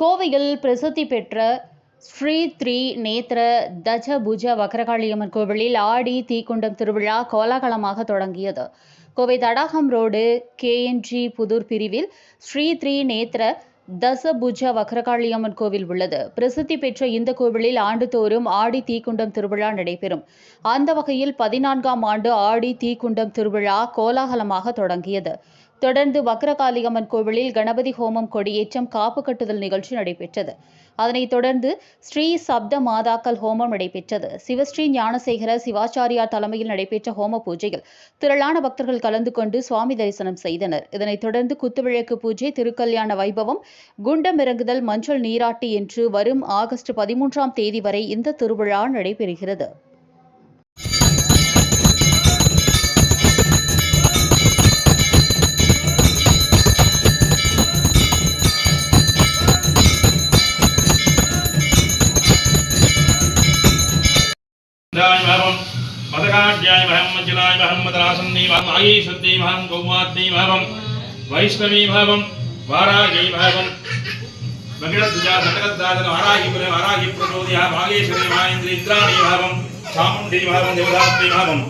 கோவையில் பிரசித்தி பெற்ற ஸ்ரீ த்ரீ நேத்ர தஜபுஜ வக்ரகாளியம்மன் கோவிலில் ஆடி தீக்குண்டம் திருவிழா கோலாகலமாக தொடங்கியது. கோவை தடாகம் ரோடு KNG புதூர் பிரிவில் ஸ்ரீ த்ரீ நேத்ர தசபுஜ வக்ரகாளியம்மன் கோவில் உள்ளது. பிரசித்தி பெற்ற இந்த கோவிலில் ஆண்டுதோறும் ஆடி தீக்குண்டம் திருவிழா நடைபெறும். அந்த வகையில் 14ஆம் ஆண்டு ஆடி தீக்குண்டம் திருவிழா கோலாகலமாக தொடங்கியது. தொடர்ந்து வக்ரகாளியம்மன் கோவிலில் கணபதி ஹோமம், கொடியேற்றம், காப்பு கட்டுதல் நிகழ்ச்சி நடைபெற்றது. அதனைத் தொடர்ந்து ஸ்ரீ சப்த மாதாக்கள் ஹோமம் நடைபெற்றது. சிவஸ்ரீ ஞானசேகர சிவாச்சாரியார் தலைமையில் நடைபெற்ற ஹோம பூஜையில் திரளான பக்தர்கள் கலந்து கொண்டு சுவாமி தரிசனம் செய்தனர். இதனைத் தொடர்ந்து குத்துவிளக்கு பூஜை, திருக்கல்யாண வைபவம், குண்டம் இறங்குதல், மஞ்சள் நீராட்டி என்று வரும் ஆகஸ்ட் 13ஆம் தேதி வரை இந்த திருவிழா நடைபெறுகிறது. मदकाढ्याय महं मज्जलाय महं मदरासन्नी महं आयीशद्दी महं गौमात्नी महं वैष्णवी महं वारागी महं मगिरद्जा सकलदादन वारागी प्रचोदया भागेश्वरी माहेन्द्री इंद्राणी महं चामुण्डी महं देवदात्री महं